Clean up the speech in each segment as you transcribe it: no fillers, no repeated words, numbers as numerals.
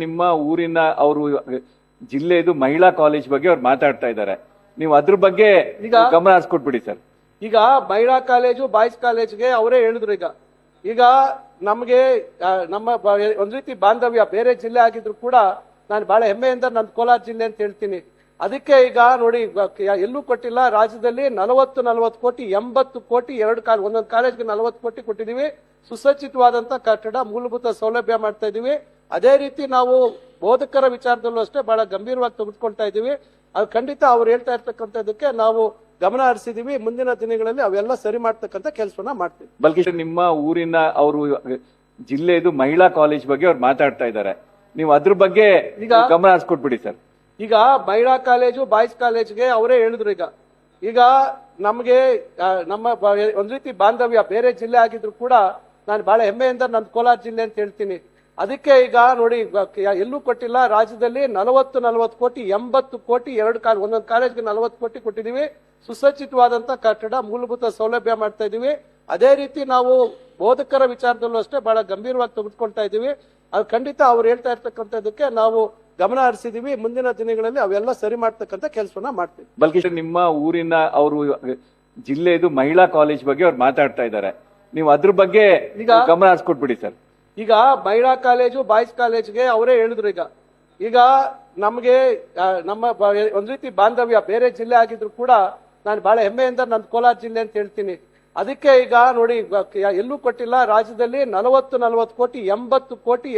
ನಿಮ್ಮ ಊರಿನ ಅವರು ಜಿಲ್ಲೆದು ಮಹಿಳಾ ಕಾಲೇಜ್ ಬಗ್ಗೆ ಅವ್ರು ಮಾತಾಡ್ತಾ ಇದ್ದಾರೆ. ನೀವು ಅದ್ರ ಬಗ್ಗೆ ಗಮನ ಹರಿಸ್ಕೊಟ್ಬಿಡಿ ಸರ್. ಈಗ ಮಹಿಳಾ ಕಾಲೇಜು ಬಾಯ್ಸ್ ಕಾಲೇಜ್ಗೆ ಅವರೇ ಹೇಳಿದ್ರು. ಈಗ ನಮಗೆ ನಮ್ಮ ಒಂದ್ ರೀತಿ ಬಾಂಧವ್ಯ ಬೇರೆ ಜಿಲ್ಲೆ ಆಗಿದ್ರು ಕೂಡ ನಾನು ಬಹಳ ಹೆಮ್ಮೆಯಿಂದ ನಂದು ಕೋಲಾರ ಜಿಲ್ಲೆ ಅಂತ ಹೇಳ್ತೀನಿ. ಅದಕ್ಕೆ ಈಗ ನೋಡಿ ಎಲ್ಲೂ ಕೊಟ್ಟಿಲ್ಲ. ರಾಜ್ಯದಲ್ಲಿ 40 ಕೋಟಿ 80 ಕೋಟಿ ಒಂದೊಂದು ಕಾಲೇಜ್ಗೆ 40 ಕೋಟಿ ಕೊಟ್ಟಿದೀವಿ. ಸುಸಜ್ಜಿತವಾದಂತ ಕಟ್ಟಡ ಮೂಲಭೂತ ಸೌಲಭ್ಯ ಮಾಡ್ತಾ ಇದೀವಿ. ಅದೇ ರೀತಿ ನಾವು ಬೋಧಕರ ವಿಚಾರದಲ್ಲೂ ಅಷ್ಟೇ ಬಹಳ ಗಂಭೀರವಾಗಿ ತೆಗೆದುಕೊಳ್ತಾ ಇದೀವಿ. ಅದು ಖಂಡಿತ ಅವ್ರು ಹೇಳ್ತಾ ಇರ್ತಕ್ಕಂಥದಕ್ಕೆ ನಾವು ಗಮನ ಹರಿಸಿದೀವಿ. ಮುಂದಿನ ದಿನಗಳಲ್ಲಿ ಅವೆಲ್ಲ ಸರಿ ಮಾಡ್ತಕ್ಕಂಥ ಕೆಲಸವನ್ನ ಮಾಡ್ತೀವಿ. ಬಲ್ಕಿ ನಿಮ್ಮ ಊರಿನ ಅವರು ಜಿಲ್ಲೆದು ಮಹಿಳಾ ಕಾಲೇಜ್ ಬಗ್ಗೆ ಅವ್ರು ಮಾತಾಡ್ತಾ ಇದ್ದಾರೆ. ನೀವು ಅದ್ರ ಬಗ್ಗೆ ಗಮನ ಹರಿಸ್ಕೊಟ್ಬಿಡಿ ಸರ್. ಈಗ ಮಹಿಳಾ ಕಾಲೇಜು ಬಾಯ್ಸ್ ಕಾಲೇಜ್ಗೆ ಅವರೇ ಹೇಳಿದ್ರು. ಈಗ ನಮಗೆ ನಮ್ಮ ಒಂದ್ ರೀತಿ ಬಾಂಧವ್ಯ ಬೇರೆ ಜಿಲ್ಲೆ ಆಗಿದ್ರು ಕೂಡ ನಾನು ಬಹಳ ಹೆಮ್ಮೆಯಿಂದ ನಂದು ಕೋಲಾರ ಜಿಲ್ಲೆ ಅಂತ ಹೇಳ್ತೀನಿ. ಅದಕ್ಕೆ ಈಗ ನೋಡಿ ಎಲ್ಲೂ ಕೊಟ್ಟಿಲ್ಲ. ರಾಜ್ಯದಲ್ಲಿ 40 ಕೋಟಿ 80 ಕೋಟಿ ಒಂದೊಂದು ಕಾಲೇಜ್ಗೆ 40 ಕೋಟಿ ಕೊಟ್ಟಿದೀವಿ. ಸುಸಜ್ಜಿತವಾದಂತ ಕಟ್ಟಡ ಮೂಲಭೂತ ಸೌಲಭ್ಯ ಮಾಡ್ತಾ ಇದೀವಿ. ಅದೇ ರೀತಿ ನಾವು ಬೋಧಕರ ವಿಚಾರದಲ್ಲೂ ಅಷ್ಟೇ ಬಹಳ ಗಂಭೀರವಾಗಿ ತೆಗೆದುಕೊಳ್ತಾ ಇದೀವಿ. ಅದು ಖಂಡಿತ ಅವ್ರು ಹೇಳ್ತಾ ಇರ್ತಕ್ಕಂಥದಕ್ಕೆ ನಾವು ಗಮನ ಹರಿಸಿದೀವಿ. ಮುಂದಿನ ದಿನಗಳಲ್ಲಿ ಅವೆಲ್ಲ ಸರಿ ಮಾಡ್ತಕ್ಕಂಥ ಕೆಲಸವನ್ನ ಮಾಡ್ತೀವಿ. ಬಲ್ಕಿ ನಿಮ್ಮ ಊರಿನ ಅವರು ಜಿಲ್ಲೆದು ಮಹಿಳಾ ಕಾಲೇಜ್ ಬಗ್ಗೆ ಅವ್ರು ಮಾತಾಡ್ತಾ ಇದ್ದಾರೆ. ನೀವು ಅದ್ರ ಬಗ್ಗೆ ಗಮನ ಹರಿಸ್ಕೊಟ್ಬಿಡಿ ಸರ್. ಈಗ ಮಹಿಳಾ ಕಾಲೇಜು ಬಾಯ್ಸ್ ಕಾಲೇಜ್ಗೆ ಅವರೇ ಹೇಳಿದ್ರು. ಈಗ ನಮಗೆ ನಮ್ಮ ಒಂದ್ ರೀತಿ ಬಾಂಧವ್ಯ ಬೇರೆ ಜಿಲ್ಲೆ ಆಗಿದ್ರು ಕೂಡ ನಾನು ಬಹಳ ಹೆಮ್ಮೆಯಿಂದ ನಂದು ಕೋಲಾರ ಜಿಲ್ಲೆ ಅಂತ ಹೇಳ್ತೀನಿ. ಅದಕ್ಕೆ ಈಗ ನೋಡಿ ಎಲ್ಲೂ ಕೊಟ್ಟಿಲ್ಲ. ರಾಜ್ಯದಲ್ಲಿ 40 ಕೋಟಿ 80 ಕೋಟಿ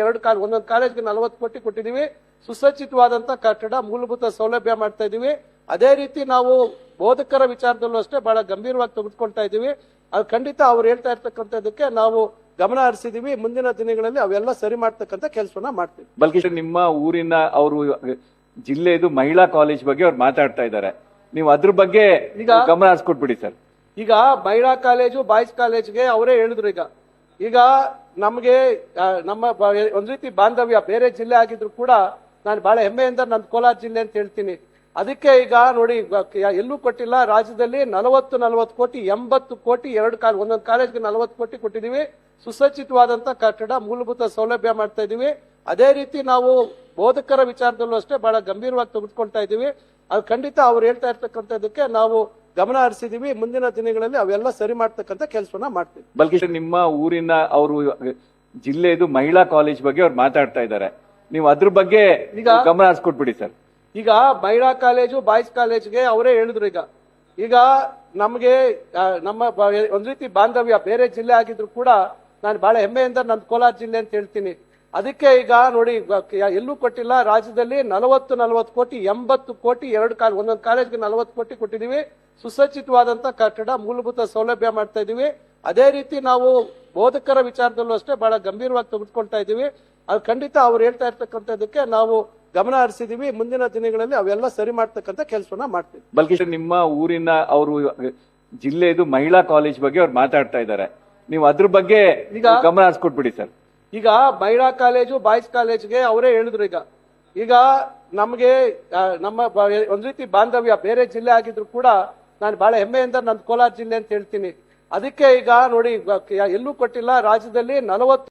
ಒಂದೊಂದು ಕಾಲೇಜ್ಗೆ 40 ಕೋಟಿ ಕೊಟ್ಟಿದೀವಿ. ಸುಸಜ್ಜಿತವಾದಂತ ಕಟ್ಟಡ ಮೂಲಭೂತ ಸೌಲಭ್ಯ ಮಾಡ್ತಾ ಇದೀವಿ. ಅದೇ ರೀತಿ ನಾವು ಬೋಧಕರ ವಿಚಾರದಲ್ಲೂ ಅಷ್ಟೇ ಬಹಳ ಗಂಭೀರವಾಗಿ ತೆಗೆದುಕೊಳ್ತಾ ಇದೀವಿ. ಅದು ಖಂಡಿತ ಅವ್ರು ಹೇಳ್ತಾ ಇರ್ತಕ್ಕಂಥದಕ್ಕೆ ನಾವು ಗಮನ ಹರಿಸಿದೀವಿ. ಮುಂದಿನ ದಿನಗಳಲ್ಲಿ ಅವೆಲ್ಲ ಸರಿ ಮಾಡ್ತಕ್ಕಂಥ ಕೆಲಸವನ್ನ ಮಾಡ್ತೀವಿ. ಬಲ್ಕಿ ನಿಮ್ಮ ಊರಿನ ಅವರು ಜಿಲ್ಲೆದು ಮಹಿಳಾ ಕಾಲೇಜ್ ಬಗ್ಗೆ ಅವ್ರು ಮಾತಾಡ್ತಾ ಇದ್ದಾರೆ. ನೀವು ಅದ್ರ ಬಗ್ಗೆ ಗಮನ ಹರಿಸ್ಕೊಟ್ಬಿಡಿ ಸರ್. ಈಗ ಮಹಿಳಾ ಕಾಲೇಜು ಬಾಯ್ಸ್ ಕಾಲೇಜ್ಗೆ ಅವರೇ ಹೇಳಿದ್ರು. ಈಗ ನಮಗೆ ನಮ್ಮ ಒಂದ್ ರೀತಿ ಬಾಂಧವ್ಯ ಬೇರೆ ಜಿಲ್ಲೆ ಆಗಿದ್ರು ಕೂಡ ನಾನು ಬಹಳ ಹೆಮ್ಮೆಯಿಂದ ನಂದು ಕೋಲಾರ ಜಿಲ್ಲೆ ಅಂತ ಹೇಳ್ತೀನಿ. ಅದಕ್ಕೆ ಈಗ ನೋಡಿ ಎಲ್ಲೂ ಕೊಟ್ಟಿಲ್ಲ. ರಾಜ್ಯದಲ್ಲಿ 40 ಕೋಟಿ 80 ಕೋಟಿ ಒಂದೊಂದು ಕಾಲೇಜ್ಗೆ 40 ಕೋಟಿ ಕೊಟ್ಟಿದೀವಿ. ಸುಸಜ್ಜಿತವಾದಂತ ಕಟ್ಟಡ ಮೂಲಭೂತ ಸೌಲಭ್ಯ ಮಾಡ್ತಾ ಇದೀವಿ. ಅದೇ ರೀತಿ ನಾವು ಬೋಧಕರ ವಿಚಾರದಲ್ಲೂ ಅಷ್ಟೇ ಬಹಳ ಗಂಭೀರವಾಗಿ ತೆಗೆದುಕೊಳ್ತಾ ಇದೀವಿ. ಅದು ಖಂಡಿತ ಅವ್ರು ಹೇಳ್ತಾ ಇರ್ತಕ್ಕಂಥದಕ್ಕೆ ನಾವು ಗಮನ ಹರಿಸಿದೀವಿ. ಮುಂದಿನ ದಿನಗಳಲ್ಲಿ ಅವೆಲ್ಲ ಸರಿ ಮಾಡ್ತಕ್ಕಂಥ ಕೆಲಸವನ್ನ ಮಾಡ್ತೀವಿ. ಬಲ್ಕಿ ನಿಮ್ಮ ಊರಿನ ಅವರು ಜಿಲ್ಲೆದು ಮಹಿಳಾ ಕಾಲೇಜ್ ಬಗ್ಗೆ ಅವ್ರು ಮಾತಾಡ್ತಾ ಇದ್ದಾರೆ. ನೀವು ಅದ್ರ ಬಗ್ಗೆ ಗಮನ ಹರಿಸ್ಕೊಟ್ಬಿಡಿ ಸರ್. ಈಗ ಮಹಿಳಾ ಕಾಲೇಜು ಬಾಯ್ಸ್ ಕಾಲೇಜ್ಗೆ ಅವರೇ ಹೇಳಿದ್ರು. ಈಗ ನಮಗೆ ನಮ್ಮ ಒಂದ್ ರೀತಿ ಬಾಂಧವ್ಯ ಬೇರೆ ಜಿಲ್ಲೆ ಆಗಿದ್ರು ಕೂಡ ನಾನು ಬಹಳ ಹೆಮ್ಮೆಯಿಂದ ನಂದು ಕೋಲಾರ ಜಿಲ್ಲೆ ಅಂತ ಹೇಳ್ತೀನಿ. ಅದಕ್ಕೆ ಈಗ ನೋಡಿ ಎಲ್ಲೂ ಕೊಟ್ಟಿಲ್ಲ. ರಾಜ್ಯದಲ್ಲಿ 40 ಕೋಟಿ 80 ಕೋಟಿ ಒಂದೊಂದು ಕಾಲೇಜ್ಗೆ 40 ಕೋಟಿ ಕೊಟ್ಟಿದೀವಿ. ಸುಸಜ್ಜಿತವಾದಂತ ಕಟ್ಟಡ ಮೂಲಭೂತ ಸೌಲಭ್ಯ ಮಾಡ್ತಾ ಇದೀವಿ. ಅದೇ ರೀತಿ ನಾವು ಬೋಧಕರ ವಿಚಾರದಲ್ಲೂ ಅಷ್ಟೇ ಬಹಳ ಗಂಭೀರವಾಗಿ ತೆಗೆದುಕೊಳ್ತಾ ಇದೀವಿ. ಅದು ಖಂಡಿತ ಅವ್ರು ಹೇಳ್ತಾ ಇರ್ತಕ್ಕಂಥದಕ್ಕೆ ನಾವು ಗಮನ ಹರಿಸಿದೀವಿ. ಮುಂದಿನ ದಿನಗಳಲ್ಲಿ ಅವೆಲ್ಲ ಸರಿ ಮಾಡ್ತಕ್ಕಂಥ ಕೆಲಸವನ್ನ ಮಾಡ್ತೀವಿ. ಬಲ್ಕಿ ನಿಮ್ಮ ಊರಿನ ಅವರು ಜಿಲ್ಲೆದು ಮಹಿಳಾ ಕಾಲೇಜ್ ಬಗ್ಗೆ ಅವ್ರು ಮಾತಾಡ್ತಾ ಇದ್ದಾರೆ. ನೀವು ಅದ್ರ ಬಗ್ಗೆ ಗಮನ ಹರಿಸ್ಕೊಟ್ಬಿಡಿ ಸರ್. ಈಗ ಮಹಿಳಾ ಕಾಲೇಜು ಬಾಯ್ಸ್ ಕಾಲೇಜ್ಗೆ ಅವರೇ ಹೇಳಿದ್ರು. ಈಗ ನಮಗೆ ನಮ್ಮ ಒಂದ್ ರೀತಿ ಬಾಂಧವ್ಯ ಬೇರೆ ಜಿಲ್ಲೆ ಆಗಿದ್ರು ಕೂಡ ನಾನು ಬಹಳ ಹೆಮ್ಮೆಯಿಂದ ನಂದು ಕೋಲಾರ ಜಿಲ್ಲೆ ಅಂತ ಹೇಳ್ತೀನಿ. ಅದಕ್ಕೆ ಈಗ ನೋಡಿ ಎಲ್ಲೂ ಕೊಟ್ಟಿಲ್ಲ. ರಾಜ್ಯದಲ್ಲಿ 40